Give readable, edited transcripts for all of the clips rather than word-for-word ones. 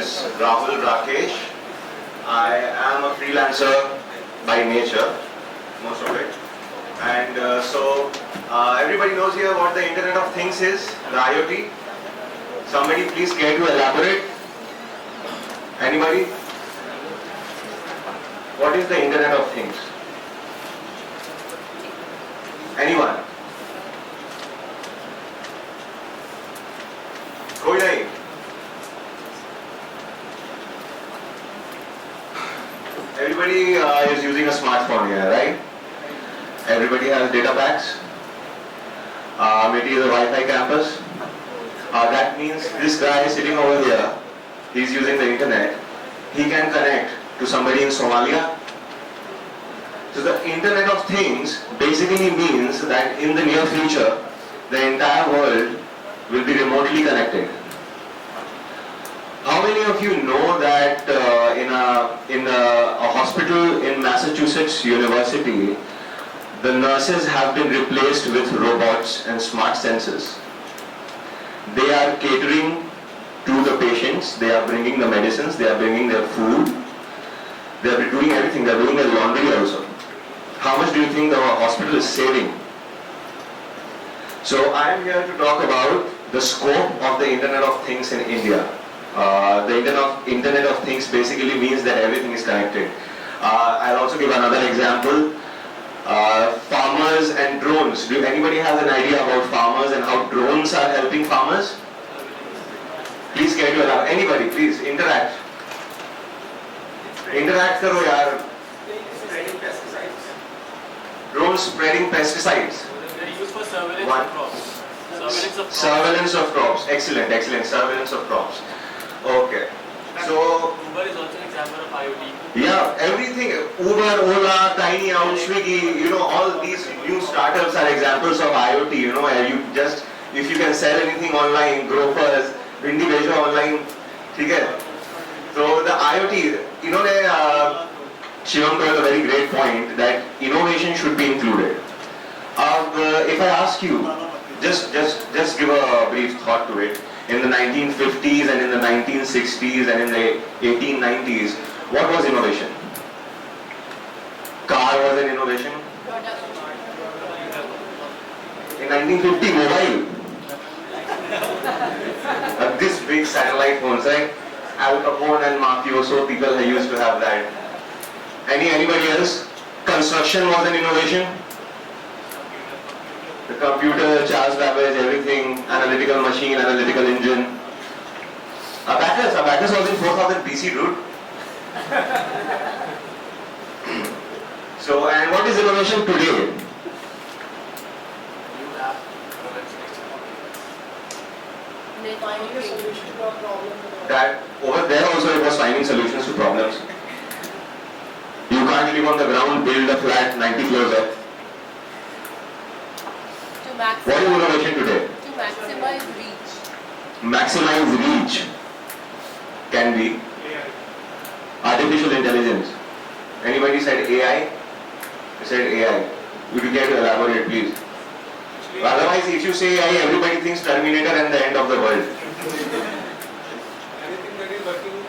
is Rahul Rakesh. I am a freelancer by nature, most of it. And everybody knows here what the Internet of Things is, the IoT. Somebody please care to elaborate? Anybody? What is the Internet of Things? Anyone? कोई नहीं? Everybody is using a smartphone here, right? Everybody has data packs. Amity is a Wi-Fi campus. That means this guy sitting over here, he's using the internet. He can connect to somebody in Somalia. So the Internet of Things basically means that in the near future, the entire world will be remotely connected. How many of you know that in a hospital in Massachusetts University, the nurses have been replaced with robots and smart sensors? They are catering to the patients, they are bringing the medicines, they are bringing their food, they are doing everything, they are doing their laundry also. How much do you think the hospital is saving? So I am here to talk about the scope of the Internet of Things in India. The Internet of Things basically means that everything is connected. I'll also give another example. Farmers and drones. Do anybody have an idea about farmers and how drones are helping farmers? Please get to allow. Anybody, please interact. Interact karo yaar. Spreading pesticides. Drones spreading pesticides. They're used for surveillance of crops. Surveillance of crops. Excellent, excellent. Surveillance of crops. Okay. So Uber is also an example of IoT. yeah, everything. Uber, Ola, Tiny Out, Swiggy, all these new startups are examples of IoT. Where you just, if you can sell anything online, grofers, Bindi Bejo online, okay? So the IoT, Shivam made a very great point that innovation should be included. If I ask you, just give a brief thought to it. In the 1950s and in the 1960s and in the 1890s, what was innovation? Car was an innovation. In 1950, mobile. This big satellite phones, right? Al Capone and mafioso people used to have that. Anybody else? Construction was an innovation. The computer, Charles Babbage, everything, analytical machine, analytical engine. Abacus was in 4000 BC, dude. So, and what is innovation today? Finding a solution to a problem. That over there also it was finding solutions to problems. You can't live on the ground, build a flat 90 floors up. What is innovation today? To maximize reach. Maximize reach can be artificial intelligence. Anybody said AI? You said AI. Would you care to elaborate, please? Otherwise, if you say AI, everybody thinks Terminator and the end of the world. Anything that is working,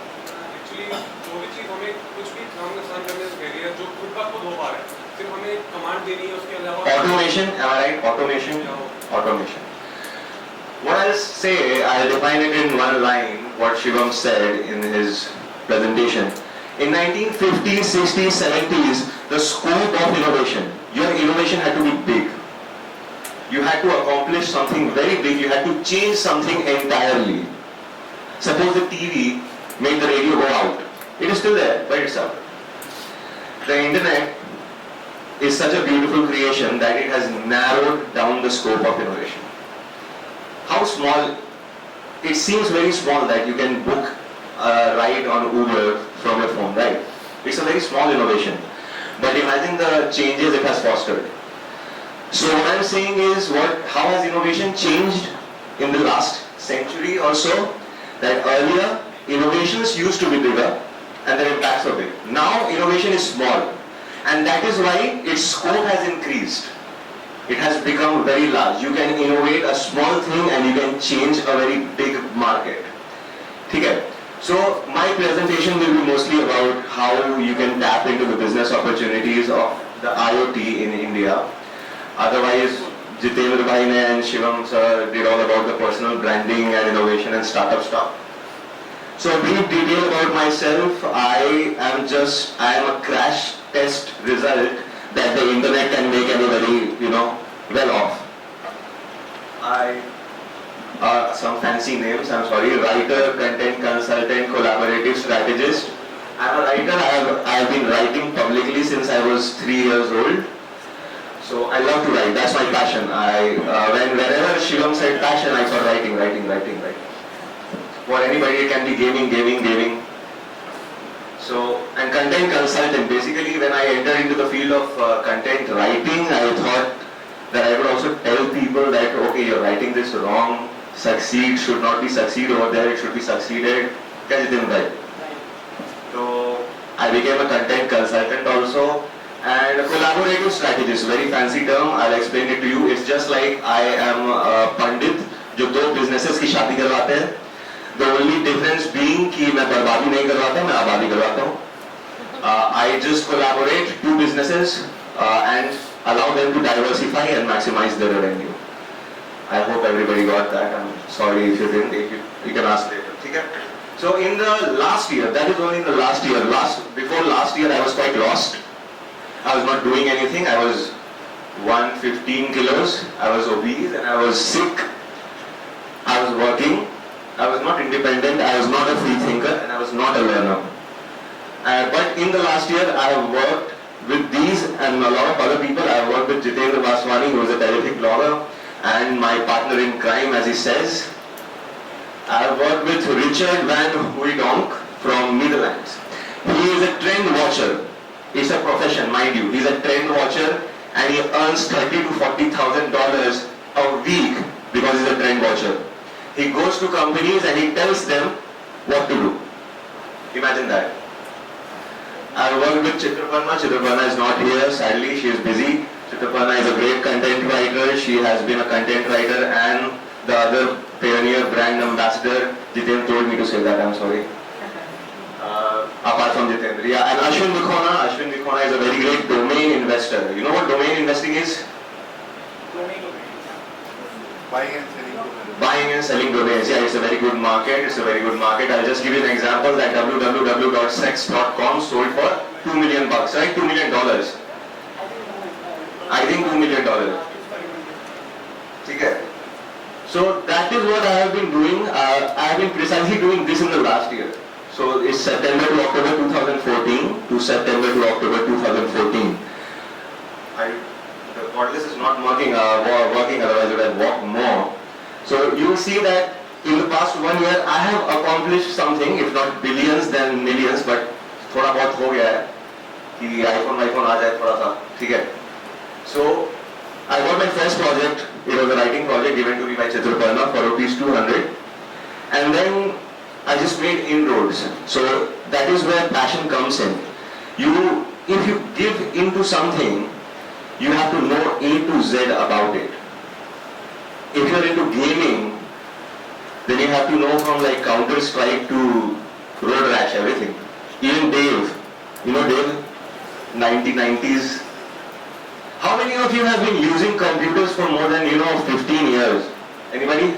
actually, जो भी चीज हमें कुछ भी काम आसान करने से कह रही है, जो खुद ब खुद हो पा रहा है, सिर्फ हमें कमांड देनी है उसके अलावा. Automation, am I right? Automation. Automation. What I'll say, I'll define it in one line. What Shivam said in his presentation. In 1950s, 60s, 70s, the scope of innovation, your innovation had to be big. You had to accomplish something very big. You had to change something entirely. Suppose the TV made the radio go out. It is still there by itself. The internet is such a beautiful creation that it has narrowed down the scope of innovation. How small? It seems very small that you can book a ride on Uber from your phone, right? It's a very small innovation. But imagine the changes it has fostered. So what I'm saying is, how has innovation changed in the last century or so? That earlier, innovations used to be bigger and their impacts were big. Now, innovation is small. And that is why its scope has increased. It has become very large. You can innovate a small thing and you can change a very big market. Okay? So my presentation will be mostly about how you can tap into the business opportunities of the IoT in India. Otherwise, Jitendra Bhai ne and Shivam sir did all about the personal branding and innovation and startup stuff. So a brief detail about myself, I am a crash test result that the internet can make anybody, well off. Some fancy names, I'm sorry, writer, content consultant, collaborative strategist. I'm a writer, I have been writing publicly since I was 3 years old. So I love to write, that's my passion. Whenever Shivam said passion, I thought writing. For anybody, it can be gaming. So, and content consultant, basically when I entered into the field of content writing, I thought that I would also tell people that, okay, you're writing this wrong, succeed should not be succeed over there, it should be succeeded. So, I became a content consultant also, and a collaborative strategist, very fancy term, I'll explain it to you. It's just like I am a pandit, जो दो businesses की शादी करवाते हैं. The only difference being कि मैं बर्बादी नहीं करवाता, मैं आबादी करवाता हूँ. I just collaborate two businesses and allow them to diversify and maximize their revenue. I hope everybody got that. I'm sorry if you didn't. If you can ask later. Okay? So in the last year, that is only in the last year. Before last year, I was quite lost. I was not doing anything. I was 115 kilos. I was obese and I was sick. I was working. I was not independent, I was not a free thinker, and I was not a learner. But in the last year, I have worked with these and a lot of other people. I have worked with Jitendra Vaswani, who is a terrific blogger, and my partner in crime, as he says. I have worked with Richard van Hooydonk from Netherlands. He is a trend watcher. It's a profession, mind you. He's a trend watcher, and he earns $30,000 to $40,000 a week because he's a trend watcher. He goes to companies and he tells them what to do. Imagine that. I worked with Chitraparna. Chitraparna is not here, sadly, she is busy. Chitraparna is a great content writer. She has been a content writer and the other pioneer brand ambassador. Jitendra told me to say that, I'm sorry. Apart from Jitendra. Yeah, and Ashwin Vikhona is a very great domain investor. You know what domain investing is? Buying and selling domains. Yeah, it's a very good market. I'll just give you an example that www.sex.com sold for $2 million, right? $2 million. I think $2 million. Okay. So that is what I have been doing. I have been precisely doing this in the last year. So it's September to October 2014 to September to October 2014. The cordless is not working, otherwise I would have walked more. So you will see that in the past 1 year I have accomplished something, if not billions then millions, but थोड़ा बहुत हो गया है कि iPhone आ जाए थोड़ा सा, ठीक है? So I got my first project. It was a writing project given to me by Chitraparna for ₹200, and then I just made inroads. So that is where passion comes in. If you give into something, you have to know A to Z about it. If you're into gaming, then you have to know from like Counter-Strike to Road Rash, everything. Even Dave, you know Dave? 90s. How many of you have been using computers for more than 15 years? Anybody?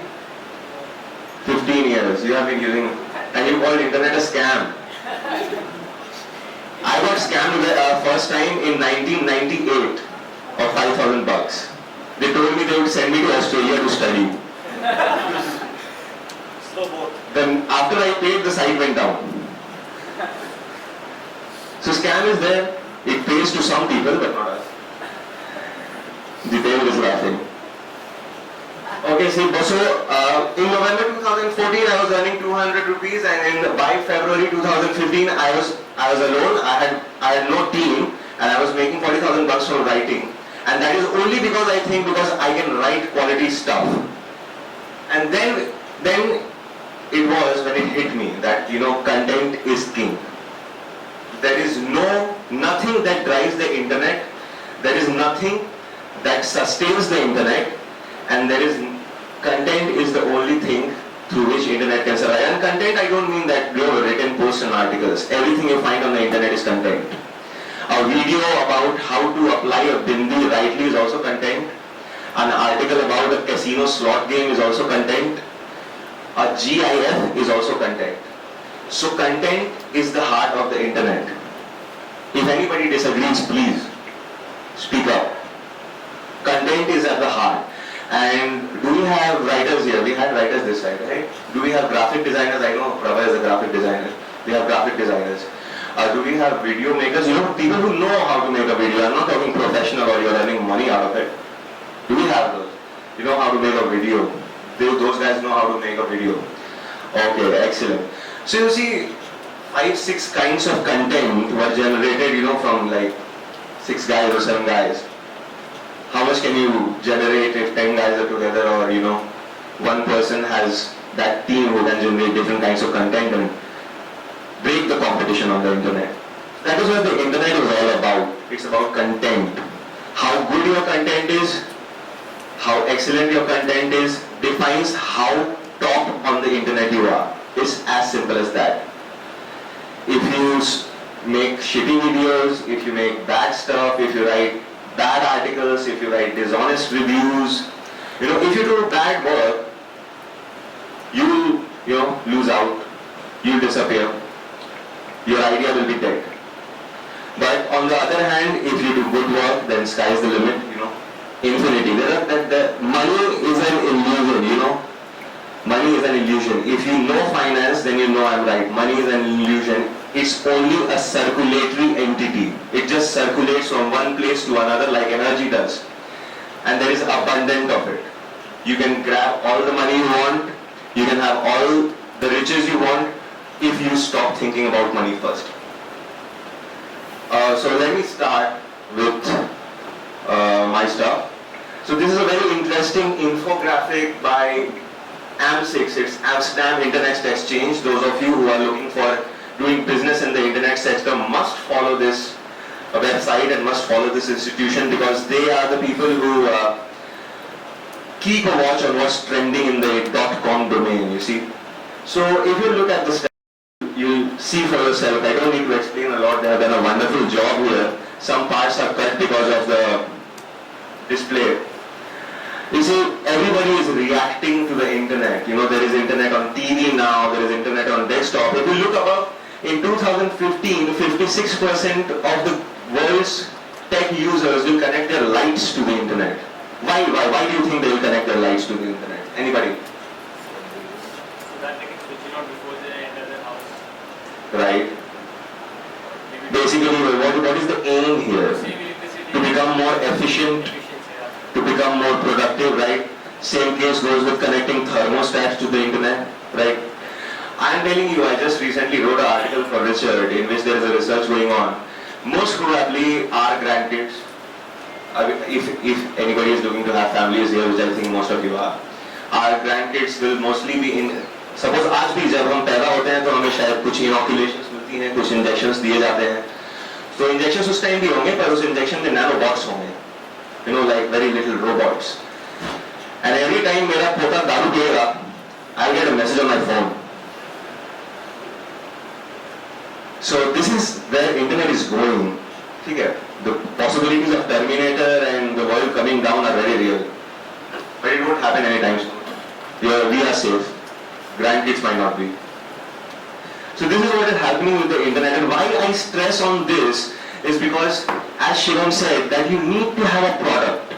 15 years you have been using, and you call internet a scam. I got scammed first time in 1998 of $5,000. They told me they would send me to Australia to study. Then after I paid, the site went down. So scam is there. It pays to some people, but not us. Jitendra is laughing. Okay, so in November 2014 I was earning 200 rupees, and by February 2015 I was alone. I had no team, and I was making $40,000 from writing. And that is only because I can write quality stuff. And then it was when it hit me that content is king. There is nothing that drives the internet. There is nothing that sustains the internet, and content is the only thing through which internet can survive. And content, I don't mean that written posts and articles. Everything you find on the internet is content. A video about how to apply a bindi rightly is also content. An article about a casino slot game is also content. A GIF is also content. So content is the heart of the internet. If anybody disagrees, please speak up. Content is at the heart. And do we have writers here? We had writers this side, right? Do we have graphic designers? I know Prabha is a graphic designer. We have graphic designers. Do we have video makers? People who know how to make a video. I'm not talking professional or you're earning money out of it. Do we have those? You know how to make a video. Those guys know how to make a video. Okay, excellent. So you see, 5-6 kinds of content were generated, from like 6 guys or 7 guys. How much can you generate if 10 guys are together, or one person has that team who can generate different kinds of content and break the competition on the internet. That is what the internet is all about. It's about content. How good your content is, how excellent your content is, defines how top on the internet you are. It's as simple as that. If you make shitty videos, if you make bad stuff, if you write bad articles, if you write dishonest reviews, if you do bad work, you will, lose out, you'll disappear, your idea will be dead. But on the other hand, if you do good work, then sky's the limit, infinity. The money is an illusion, Money is an illusion. If you know finance, then you know I'm right. Money is an illusion. It's only a circulatory entity. It just circulates from one place to another like energy does. And there is abundance of it. You can grab all the money you want. You can have all the riches you want if you stop thinking about money first. So let me start with my stuff. So this is a very interesting infographic by AM6, it's Amsterdam Internet Exchange. Those of you who are looking for doing business in the internet sector must follow this website and must follow this institution, because they are the people who keep a watch on what's trending in the .com domain, you see. So if you look at this, you'll see for yourself. I don't need to explain a lot. They have done a wonderful job here. Some parts are cut because of the display. You see, everybody is reacting to the internet. There is internet on TV now, there is internet on desktop. If you look above, in 2015, 56% of the world's tech users will connect their lights to the internet. Why do you think they will connect their lights to the internet? Anybody? So that they can switch it on before they enter their house. Right. Basically, what is the aim here? Save electricity. To become more efficient, to become more productive, right? Same case goes with connecting thermostats to the internet, right? I am telling you, I just recently wrote an article for Richard in which there is a research going on. Most probably our grandkids, if anybody is looking to have families here, which I think most of you are, our grandkids will mostly be in, suppose आज भी जब हम पैदा होते हैं तो हमें शायद कुछ inoculations मिलती हैं, कुछ injections दिए जाते हैं. तो injections उस टाइम भी होंगे, पर उस injection में nanobots होंगे. Like very little robots. And every time मेरा पोता दारू पिएगा, I'll get a message on my phone. So this is where internet is going. The possibilities of Terminator and the world coming down are very real. But it won't happen anytime soon. We are safe. Grandkids might not be. So this is what is happening with the internet, and why I stress on this is because, as Shivam said, that you need to have a product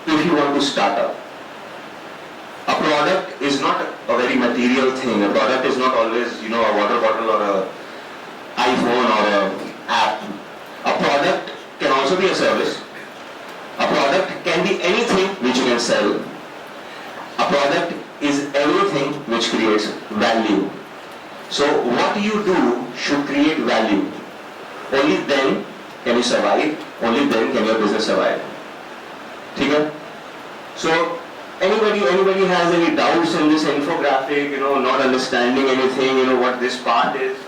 if you want to start up. A product is not a very material thing. A product is not always, a water bottle or a iPhone or a app. A product can also be a service. A product can be anything which you can sell. A product is everything which creates value. So what you do should create value. Only then can you survive. Only then can your business survive. Okay? So anybody has any doubts in this infographic, not understanding anything, what this part is?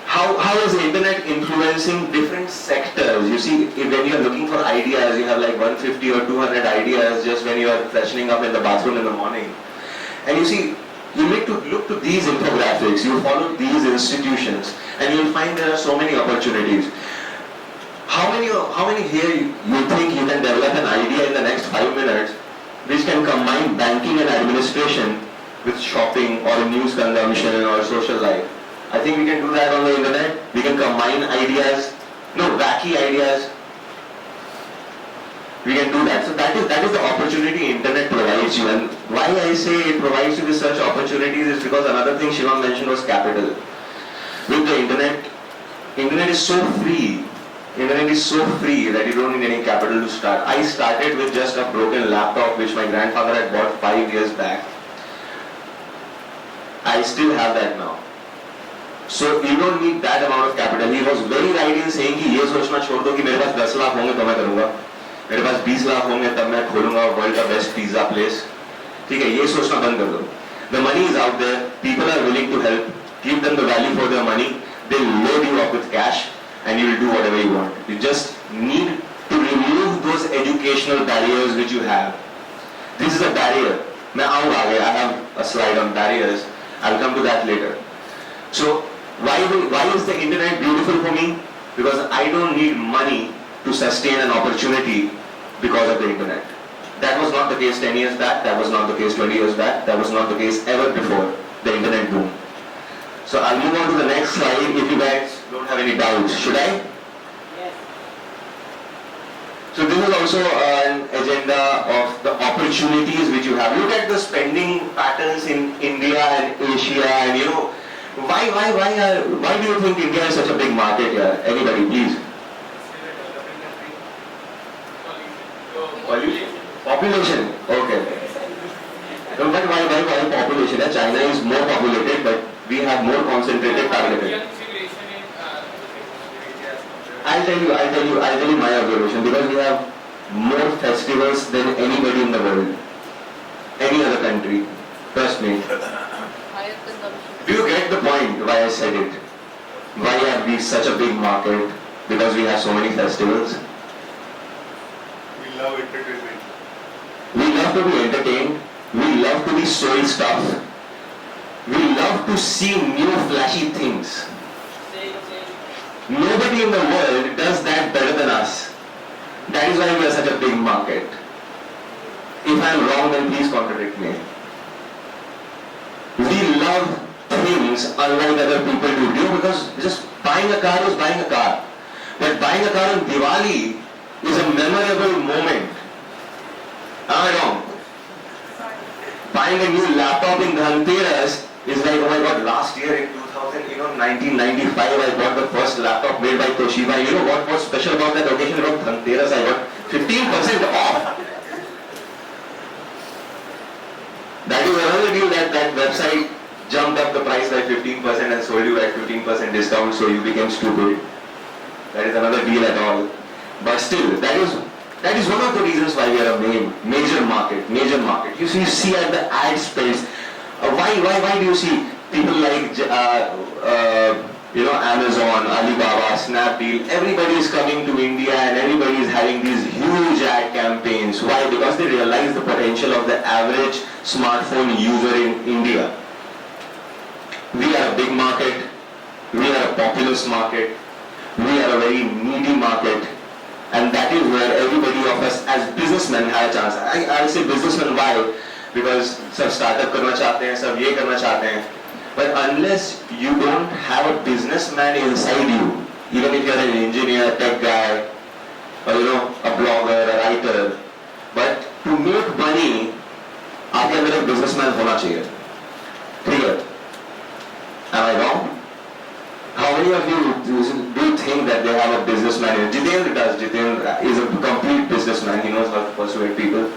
How is the internet influencing different sectors? You see, when you are looking for ideas, you have like 150 or 200 ideas just when you are freshening up in the bathroom in the morning. And you see, you need to look to these infographics, you follow these institutions, and you'll find there are so many opportunities. How many here you think you can develop an idea in the next 5 minutes which can combine banking and administration with shopping or news consumption or social life? I think we can do that on the internet. We can combine ideas, wacky ideas. We can do that. So that is the opportunity internet provides you. And why I say it provides you with such opportunities is because another thing Shivam mentioned was capital. With the internet is so free. Internet is so free that you don't need any capital to start. I started with just a broken laptop which my grandfather had bought 5 years back. I still have that now. So you don't need that amount of capital. He was very right in saying कि ये सोचना छोड़ दो कि मेरे पास 10 लाख होंगे तो मैं करूँगा, मेरे पास 20 लाख होंगे तब मैं खोलूँगा वर्ल्ड का बेस्ट पिज़्ज़ा प्लेस. ठीक है, ये सोचना बंद कर दो. The money is out there. People are willing to help. Give them the value for their money. They'll load you up with cash, and you will do whatever you want. You just need to remove those educational barriers which you have. This is a barrier. मैं आऊँगा आगे. I have a slide on barriers. I'll come to that later. So why is the internet beautiful for me? Because I don't need money to sustain an opportunity because of the internet. That was not the case 10 years back. That was not the case 20 years back. That was not the case ever before the internet boom. So I'll move on to the next slide if you guys don't have any doubts. Should I? Yes. So this is also an agenda of the opportunities which you have. Look at the spending patterns in India and Asia, and why do you think India is such a big market here? Anybody, please. Population. Okay. No, but why population? China is more populated, but we have more concentrated targeted. I'll tell you my observation, because we have more festivals than anybody in the world, any other country. Trust me. Higher consumption. Do you get the point why I said it? Why are we such a big market? Because we have so many festivals. We love entertainment. We love to be entertained. We love to be sold stuff. We love to see new flashy things. Same. Nobody in the world does that better than us. That is why we are such a big market. If I am wrong, then please contradict me. We love things unlike other people do, because just buying a car is buying a car. But buying a car on Diwali is a memorable moment. Am I wrong? Buying a new laptop in Dhanteras is like, oh my god, last year in 1995 I bought the first laptop made by Toshiba. You know what was special about that occasion? About Dhanteras I got 15% off. That is another deal that website jumped up the price by 15% and sold you at 15% discount, so you became stupid. That is another deal at all. But still, that is one of the reasons why we are a major market. You see at the ad space. Why do you see people like Amazon, Alibaba, Snapdeal? Everybody is coming to India and everybody is having these huge ad campaigns. Why? Because they realize the potential of the average smartphone user in India. We are a big market. We are a populous market. We are a very needy market. And that is where everybody of us as businessmen have a chance. I'll say businessmen, why? Because सब startup करना चाहते हैं, सब ये करना चाहते हैं. But unless you don't have a businessman inside you, even if you're an engineer, tech guy, or a blogger, a writer, but to make money, आपके अंदर एक businessman होना चाहिए. Clear? Am I wrong? How many of you do think that they have a businessman? Jitendra does. Jitendra is a complete businessman. He knows how to persuade people.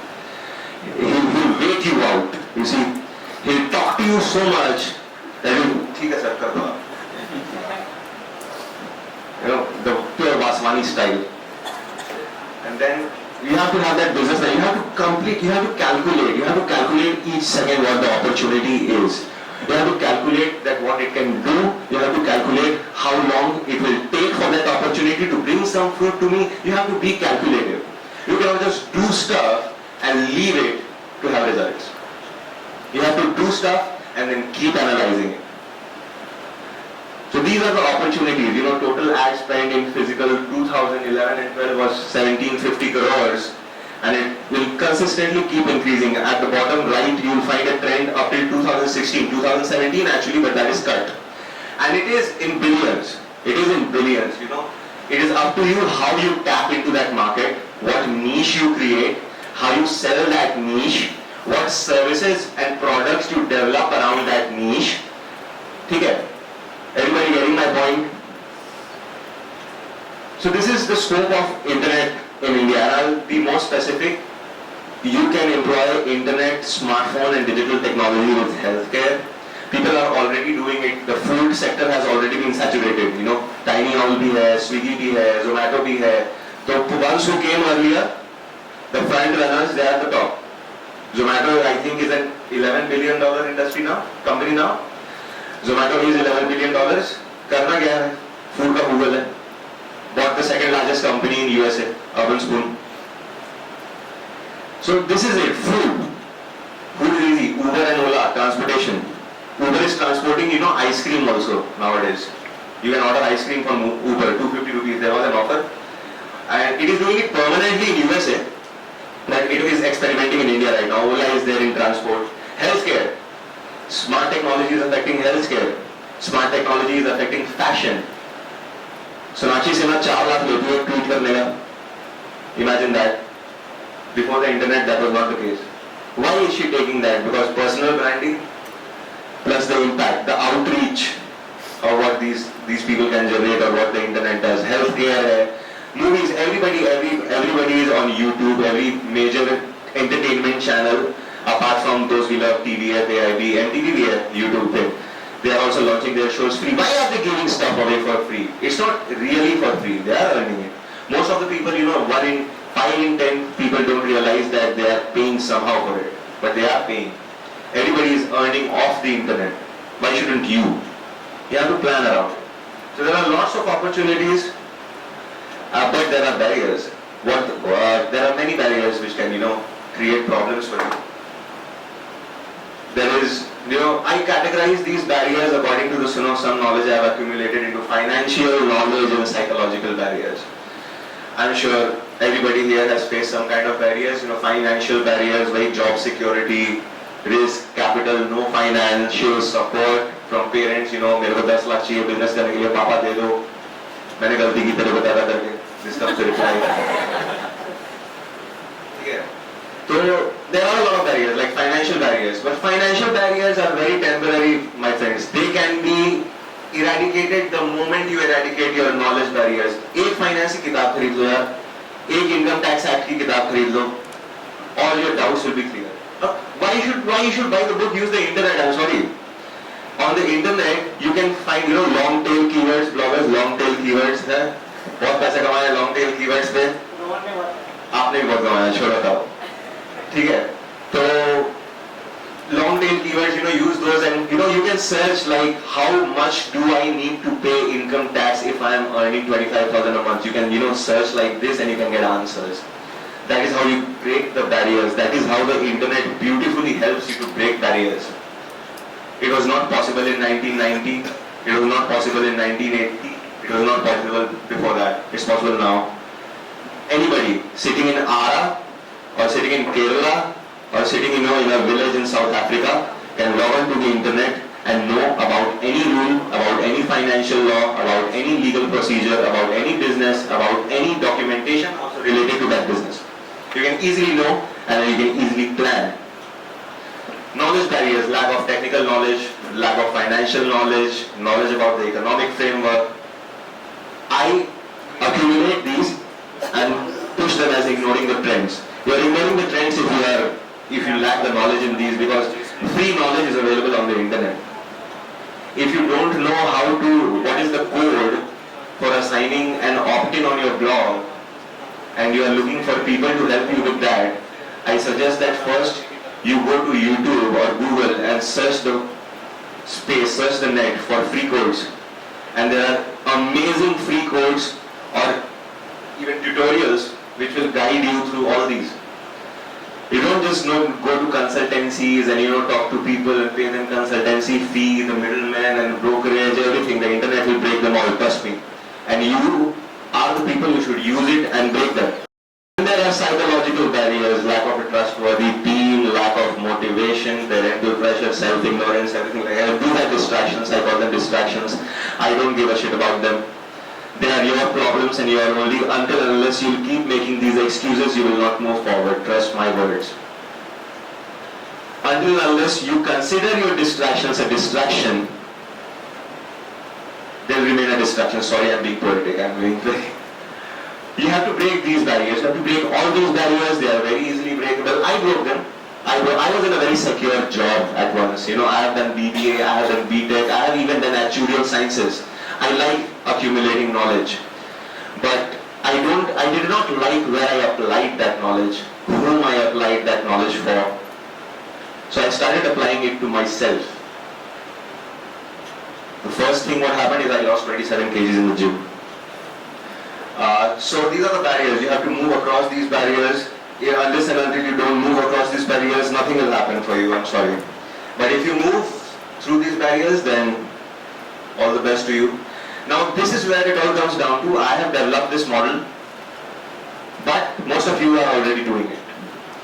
He'll wait you out. You see, he'll talk to you so much that you ठीक है sir कर दो आप. The pure Vaswani style. And then you have to have that businessman. You have to calculate each second what the opportunity is. You have to calculate that what it can do. You have to calculate how long it will take for that opportunity to bring some fruit to me. You have to be calculative. You cannot just do stuff and leave it to have results. You have to do do stuff and then keep analyzing it. So these are the opportunities. Total ad spend in physical 2011 and 12 was 1750 crores, and it will consistently keep increasing. At the bottom right, you will find a trend up till 2016, 2017 actually, but that is cut. And it is in billions. It is in billions, It is up to you how you tap into that market, what niche you create, how you sell that niche, what services and products you develop around that niche. Okay? Everybody getting my point? So this is the scope of internet in India. And I'll be more specific. You can employ internet, smartphone and digital technology with healthcare. People are already doing it. The food sector has already been saturated. Tiny Owl bhi hai, Swiggy bhi hai, Zomato bhi hai. So ones who came earlier, the front runners, they are at the top. Zomato, I think, is an $11 billion industry now, company now. Zomato is $11 billion. करना क्या है? Food का Google है. Bought the second largest company in USA, Urban Spoon. So this is it. Food. Food is easy. Uber and Ola, transportation. Uber is transporting, ice cream also nowadays. You can order ice cream from Uber, 250 rupees. There was an offer. And it is doing it permanently in USA. But it is experimenting in India right now. Ola is there in transport. Healthcare. Smart technology is affecting healthcare. Smart technology is affecting fashion. Sonakshi Sinha 4 lakh leti hai tweet karne ka. Imagine that. Before the internet, that was not the case. Why is she taking that? Because personal branding plus the impact, the outreach of what these people can generate or what the internet does. Healthcare, movies, everybody is on YouTube, every major entertainment channel. Apart from those we love, TVF, AIB, MTV we have YouTube thing. They are also launching their shows free. Why are they giving stuff away for free? It's not really for free. They are earning it. Most of the people, 5 in 10 people don't realize that they are paying somehow for it. But they are paying. Everybody is earning off the internet. Why shouldn't you? You have to plan around it. So there are lots of opportunities, but there are barriers. There are many barriers which can, create problems for you. There is, I categorize these barriers according to the some knowledge I have accumulated into financial knowledge and psychological barriers. I'm sure everybody here has faced some kind of barriers, financial barriers, like job security, risk, capital, no financial support from parents, मेरे को 10 लाख चाहिए business करने के लिए पापा दे दो मैंने गलती की तेरे को दादा करके this comes to reply. So there are a lot of barriers, like financial barriers, but financial barriers are very temporary, my friends. They can be eradicated the moment you eradicate your knowledge barriers. एक finance की किताब खरीद लो यार, एक income tax act की किताब खरीद लो, all your doubts will be clear. Why you should buy the book? Use the internet. I'm sorry. On the internet you can find long tail keywords, bloggers long tail keywords है. बहुत पैसे कमाए long tail keywords पे. आपने भी बहुत कमाया, छोड़ो बताओ. ठीक है, तो long tail keywords, use those, and you can search like how much do I need to pay income tax if I am earning 25,000 a month. You can search like this and you can get answers. That is how you break the barriers. That is how the internet beautifully helps you to break barriers. It was not possible in 1990. It was not possible in 1980. It was not possible before that. It's possible now. Anybody sitting in Ara or sitting in Kerala or sitting in a village in South Africa can log on to the internet and know about any rule, about any financial law, about any legal procedure, about any business, about any documentation also related to that business. You can easily know and you can easily plan. Knowledge barriers, lack of technical knowledge, lack of financial knowledge, knowledge about the economic framework. I accumulate these and push them as ignoring the trends. You are ignoring the trends if you lack the knowledge in these, because free knowledge is available on the internet. If you don't know what is the code for assigning an opt-in on your blog, and you are looking for people to help you with that, I suggest that first you go to YouTube or Google and search the net for free codes. And there are amazing free codes or even tutorials which will guide you through all these. You don't don't just go to consultancies and talk to people and pay them consultancy fee, the middleman and brokerage, everything. The internet will break them all, trust me. And you are the people who should use it and break them. And there are psychological barriers, lack of a trustworthy team, lack of motivation, parental pressure, self-ignorance, everything like that. These are distractions, I call them distractions. I don't give a shit about them. They are your problems and you are only, until and unless you keep making these excuses, you will not move forward. Trust my words. Until and unless you consider your distractions a distraction, they will remain a distraction. Sorry, I'm being poetic. You have to break these barriers. You have to break all these barriers. They are very easily breakable. I broke them. I was in a very secure job at once. I have done BBA, I have done BTech, I have even done actuarial sciences. I like accumulating knowledge, but I did not like where I applied that knowledge, whom I applied that knowledge for. So I started applying it to myself. The first thing what happened is I lost 27 kgs in the gym. So these are the barriers. You have to move across these barriers. Unless and until you don't move across these barriers, nothing will happen for you. I'm sorry. But if you move through these barriers, then all the best to you. Now this is where it all comes down to. I have developed this model, but most of you are already doing it.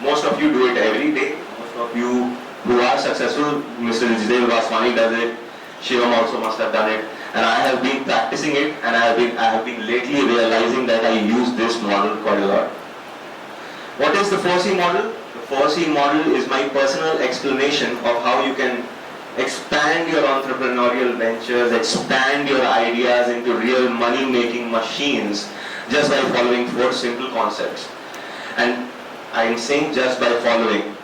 Most of you do it every day. Most of you who are successful, Mr. Jessee Vaswani does it, Shivam also must have done it, and I have been practicing it, and I have been lately realizing that I use this model quite a lot. What is the 4C model? The 4C model is my personal explanation of how you can expand your entrepreneurial ventures, expand your ideas into real money-making machines just by following 4 simple concepts. And I am saying just by following,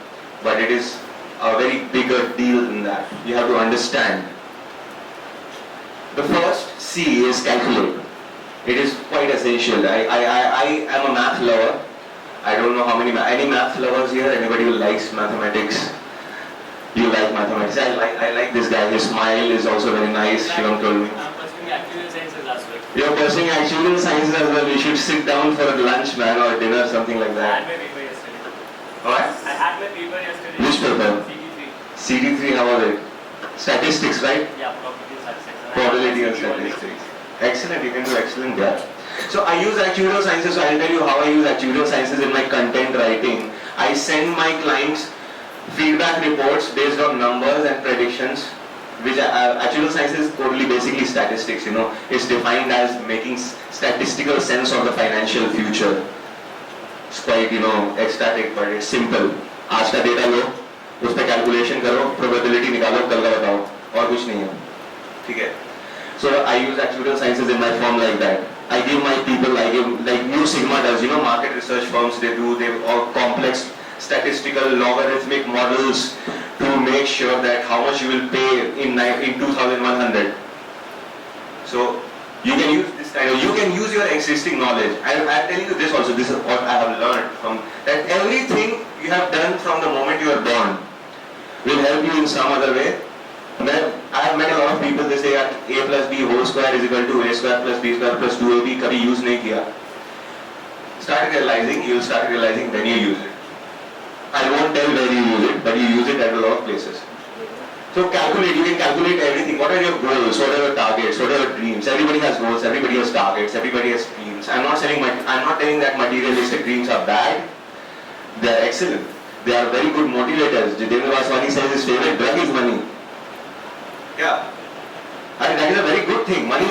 but it is a very bigger deal than that. You have to understand. The first C is calculate. It is quite essential. I am a math lover. I don't know how many math lovers here. Anybody who likes mathematics? You like mathematics? I like this guy. His smile is also very nice. Shivam told me. I'm pursuing actuarial sciences as well. You're pursuing actuarial sciences as well. We should sit down for a lunch, man, or dinner, something like I that. had my paper yesterday. What? I had my paper yesterday. Which paper? CT3. CT3, how was it? Statistics, right? Yeah, probability and statistics. Probability and statistics. Excellent, you can do excellent there. So I use actuarial sciences, so I'll tell you how I use actuarial sciences in my content writing. I send my clients feedback reports based on numbers and predictions, which actuarial science is totally basically statistics, It's defined as making statistical sense of the financial future. It's quite, ecstatic, but it's simple. आज का data लो, उस पे calculation करो, probability निकालो, कल का बताओ, और कुछ नहीं है, ठीक है? So I use actuarial sciences in my firm like that. I give my people, like New Sigma does, market research firms, they all complex statistical logarithmic models to make sure that how much you will pay in 2100. So you can use this you can use your existing knowledge. I'm telling you this also, this is what I have learned from that. Everything you have done from the moment you are born will help you in some other way. I have met a lot of people, they say that a plus b whole square is equal to a square plus b square plus 2ab, कभी use नहीं किया. You will start realizing when you use it. I won't tell where you use it, but you use it at a lot of places. So you can calculate everything. What are your goals? What are your targets? What are your dreams? Everybody has goals, everybody has targets, everybody has dreams. I'm not telling that materialistic dreams are bad. They are excellent. They are very good motivators. Jitendra Vaswani says his favorite drug is money. Yeah. And that is a very good thing. Money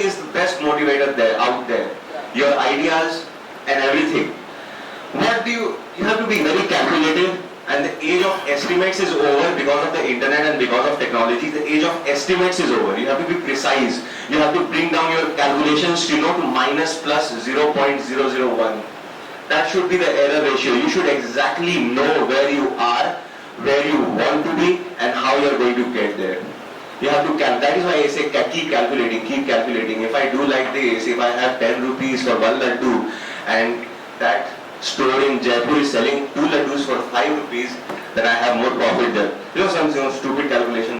is the best motivator out there. Your ideas and everything. You have to be very calculative, and the age of estimates is over because of the internet and because of technology. The age of estimates is over. You have to be precise. You have to bring down your calculations to minus plus 0.001. That should be the error ratio. You should exactly know where you are, where you want to be, and how you are going to get there. You have to that is why I say keep calculating. If I do like this, if I have 10 rupees for one laddu, and that store in Jaipur is selling 2 laddus for 5 rupees, then I have more profit there. Some stupid